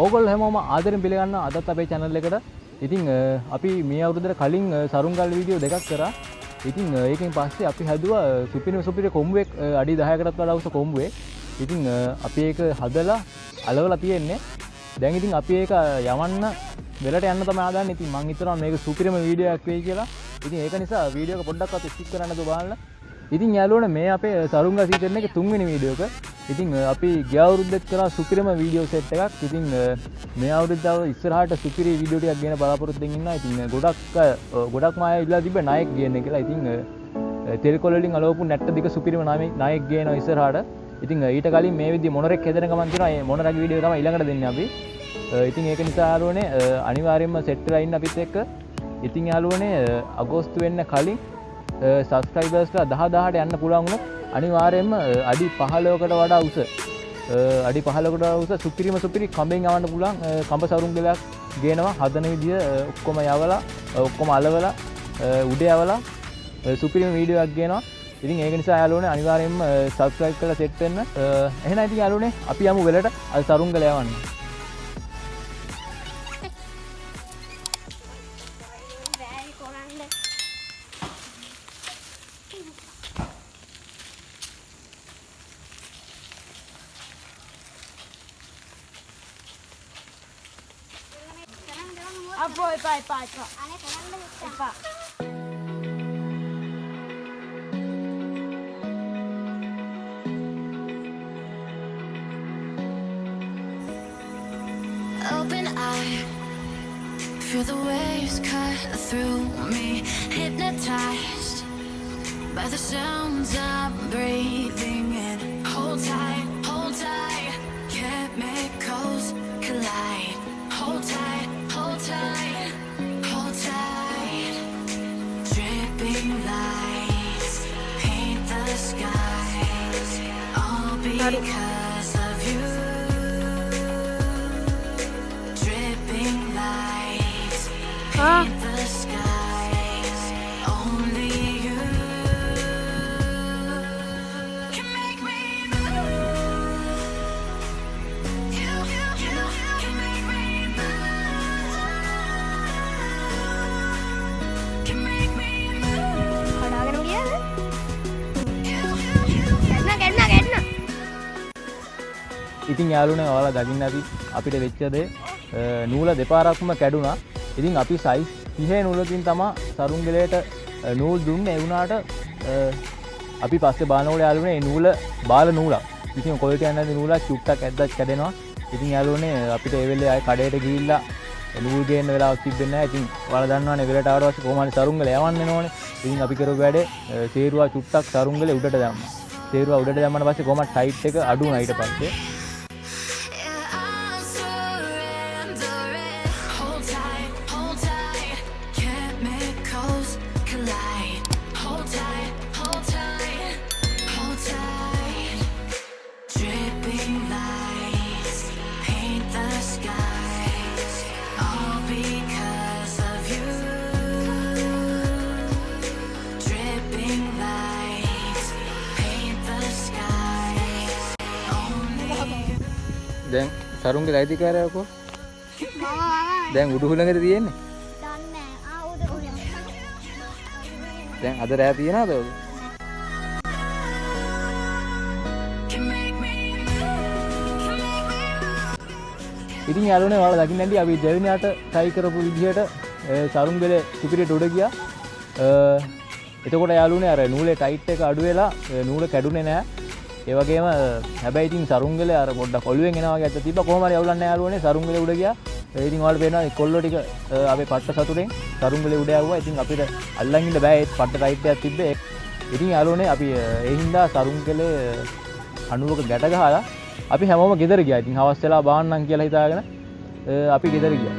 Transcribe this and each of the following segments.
ඕගොල්ලෝ හැමෝම ආදරෙන් පිළිගන්න අදත් අපේ channel එකට. ඉතින් අපි මේ අවුරුද්දට කලින් සරුංගල් වීඩියෝ දෙකක් කරා. ඉතින් ඒකෙන් පස්සේ අපි හැදුවා සුපිරි කොම්බුවෙක් අඩි 10කටත් වඩා උස කොම්බුවෙක්. ඉතින් අපි ඒක හදලා අලවලා තියෙන්නේ. දැන් ඉතින් අපි ඒක යවන්න වෙලට යන්න තමයි ආදන්නේ. ඉතින් මං හිතනවා මේක සුපිරිම වීඩියෝ එකක් වෙයි කියලා. ඉතින් ඒක නිසා වීඩියෝ එක පොඩ්ඩක්වත් ස්කිප් කරන්න දෝ බලන්න. ඉතින් යාළුවනේ මේ අපේ සරුංගල් සීසන් එකේ 3 වෙනි වීඩියෝ එක. ඉතින් අපි ගිය අවුරුද්දෙත් කරා සුපිරිම වීඩියෝ සෙට් එකක්. ඉතින් මේ අවුරුද්දාව ඉස්සරහට සුපිරි වීඩියෝ ටිකක් ගෙන බලාපොරොත්තු වෙන්න ඉන්නවා. ඉතින් ගොඩක්ම අය ඉල්ලා තිබ්බ නායක ගේන්න කියලා. ඉතින් තෙල්කොළ වලින් අලවපු නැට්ට දිග සුපිරිම නායක ගේනවා ඉස්සරහට. ඉතින් ඊට කලින් මේ විදිහේ මොනරෙක් හදන ගමන් තියෙනවා. මේ මොනරගේ වීඩියෝ තමයි ඊළඟට දෙන්නේ අපි. ඉතින් ඒක නිසා යාළුවනේ අනිවාර්යයෙන්ම සෙට් වෙලා ඉන්න අපිත් එක්ක. ඉතින් යාළුවනේ අගෝස්තු වෙන්න කලින් සබස්ක්‍රයිබර්ස්ලා 10000ට යන්න පුළුවන් වුණොත් අනිවාර්යයෙන්ම අඩි 15කට වඩා උස අඩි 15කට වඩා උස සුපිරි කඹෙන් යවන්න පුළුවන් කඹ සරුංගලයක් ගේනවා. හදන විදිය ඔක්කොම යවලා ඔක්කොම අලවලා උඩ යවලා සුපිරිම වීඩියෝ එකක් ගේනවා. ඉතින් ඒක නිසා යාළුවනේ අනිවාර්යයෙන්ම සබස්ක්‍රයිබ් කරලා සෙට් වෙන්න. එහෙනම් ඉතින් යාළුවනේ අපි යමු වෙලට අද සරුංගල යවන්න. Apo, epa. Ane කරන්න එපා. Open eye, feel the waves cut through me, hypnotized by the sounds I'm breathing in. Hold tight, chemicals collide. Hold tight, dripping lights paint the skies, all because of you. Dripping lights paint the skies, only you can make me move. You can make me move. Can make me move. කඩාගෙන ගියාද? ගැටුණා. ඉතින් යාළුවනේ ඔයාලා දකින්න අපිට වෙච්ච දේ නූල දෙපාරක්ම කැඩුනා. ඉතින් අපි සයිස් 30 නූලකින් තමයි සරුංගලයට නූල් දුන්නේ. ඒ වුණාට අපි පස්සේ බලනකොට යාළුවනේ මේ නූල බාල නූලක්. ඉතින් කොහෙට යන්නද නූලක් චුට්ටක් ඇද්දක් කැඩෙනවා. ඉතින් යාළුවනේ අපිට ඒ වෙලේ ආයේ කඩේට ගිහිල්ලා නූල් ගේන්න වෙලාවක් තිබෙන්නේ නැහැ. ඉතින් ඔයාලා දන්නවනේ වෙලට ආවට පස්සේ කොහොම හරි සරුංගල යවන්න ඕනේ. ඉතින් අපි කරපු වැඩේ සේරුවා චුට්ටක් සරුංගලේ උඩට දැම්මා. සේරුවා උඩට දැම්මම පස්සේ කොහොමද ටයිට් එක අඩු වුණා ඊට පස්සේ. Yeah, I'm surrendering. Hold tight, chemicals collide. Hold tight, dripping lights paint the skies, all because of you. Dripping lights paint the skies, only you. දැන් සරුංගල අයිතිකාරයා කො? දැන් උඩු හුලඟට තියෙන්නේ. දන්නේ උද. දැන් අද රෑ තියනවද ඔය? Can make me move. ඉතින් යාළුවනේ ඔයාලා දකින්න ඇති අපි දෙවෙනියට try කරපු විදිහට සරුංගලේ සුපිරියට උඩ ගියා. එතකොට යාළුවනේ අර නූලේ ටයිට් එක අඩු වෙලා නූල කැඩුනේ නැහැ. ඒ වගේම හැබැයි ඉතින් සරුංගලේ අර පොඩ්ඩක් ඔළුවෙන් එනවා වගේ අත තිබ්බා. කොහොම හරි අවුලක් නැහැ යාළුවනේ සරුංගලේ උඩ ගියා. ඉතින් ඔයාලට පේනවා කොල්ලෝ ටික අපේ පට්ට සතුරෙන් සරුංගලේ උඩ යවුවා. ඉතින් අපිට අල්ලන් ඉන්න බෑ ඒ පට්ට ටයිට් එකක් තිබ්බේ. ඉතින් යාළුවනේ අපි ඒ හින්දා සරුංගලේ අණුවක ගැට ගහලා අපි හැමෝම ගෙදර ගියා. ඉතින් හවස් වෙලා බාන්නම් කියලා හිතාගෙන අපි ගෙදර ගියා.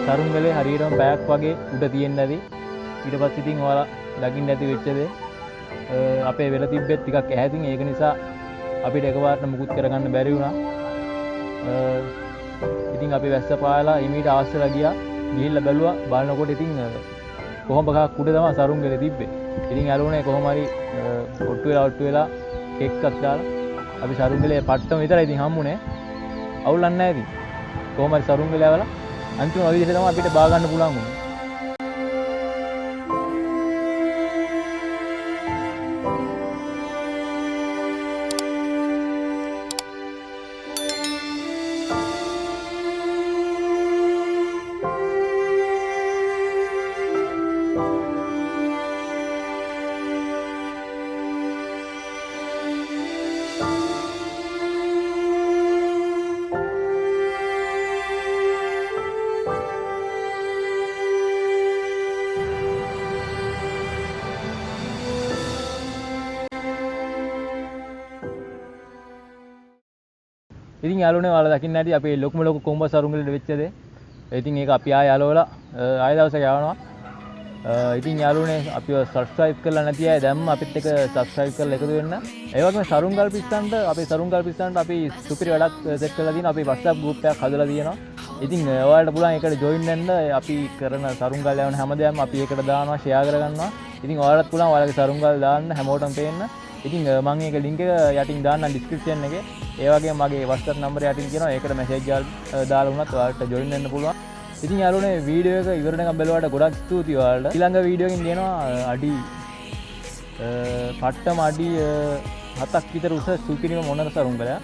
සරුංගලේ හරියටම පැයක් වගේ උඩ තියෙන්න ඇති. ඊට පස්සේ ඉතින් ඔයාලා දකින්න ඇති වෙච්ච දේ අපේ වෙල තිබ්බෙත් ටිකක් ඈතින් ඒක නිසා අපිට එකපාරට මුකුත් කරගන්න බැරි වුණා. ඉතින් අපි වැස්ස පායලා ඉමීට ආස්සලා ගියා. ගිහිල්ලා බැලුවා බලනකොට ඉතින් කොහොඹ ගහක් උඩ තමයි සරුංගලේ තිබ්බේ. ඉතින් යාළුවනේ කොහොම හරි ඔට්ටු වෙලා කෙක්කක් දාලා අපි සරුංගලේ පට්ටම විතරයි ඉතින් හම්බුනේ. අවුලක් නැහැ ඉතින්. කොහොම හරි සරුංගලේ ආවලා අන්තිම විදිහට තමයි අපිට බා ගන්න පුළුවන් වුණේ. ඉතින් යාළුවනේ ඔයාලා දකින්න ඇති අපේ ලොකුම ලොකු කොම්බ සරුංගලෙට වෙච්ච දේ. ඉතින් ඒක අපි ආය යාළුවලා ආය දවසක යවනවා. ඉතින් යාළුවනේ අපිව subscribe කරලා නැති අය දැම්ම අපිත් එක්ක subscribe කරලා එකතු වෙන්න. ඒ වගේම සරුංගල් පිස්සන්ට අපේ සරුංගල් පිස්සන්ට අපි සුපිරි වැඩක් සෙට් කරලා තියෙනවා. අපි WhatsApp group එකක් හදලා තියෙනවා. ඉතින් ඔයාලට පුළුවන් ඒකට join වෙන්න. අපි කරන සරුංගල් යවන හැමදේම අපි ඒකට දානවා, share කරගන්නවා. ඉතින් ඔයාලට පුළුවන් ඔයාලගේ සරුංගල් දාන්න හැමෝටම පේන්න. ඉතින් මම ඒක link එක යටින් දාන්නම් description එකේ. ඒ වගේම මගේ WhatsApp number යටින් තියෙනවා. ඒකට message දාලා වුණත් ඔයාලට join වෙන්න පුළුවන්. ඉතින් යාළුවනේ වීඩියෝ එක ඉවර වෙනකම් බැලුවාට ගොඩක් ස්තුතියි ඔයාලට. ඊළඟ වීඩියෝ එකකින් දෙනවා අඩි පට්ටම අඩි 7ක් විතර උස සුපිරිම මොනර සරුංගලයක්.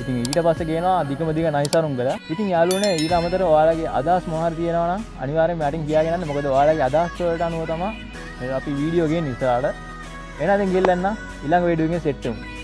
ඉතින් ඊට පස්සේ ගේනවා දිගම දිග නයි සරුංගලයක්. ඉතින් යාළුවනේ ඊට අමතරව ඔයාලගේ අදහස් මොහොර තියෙනවා නම් අනිවාර්යෙන්ම යටින් කියාගෙන යන්න. මොකද ඔයාලගේ අදහස් වලට අනුව තමයි අපි වීඩියෝ ගේන්නේ ඉස්සරහට. එහෙනම් දැන් ගෙල්ලන්න ඊළඟ වීඩියෝ එකෙන් සෙට් වෙමු.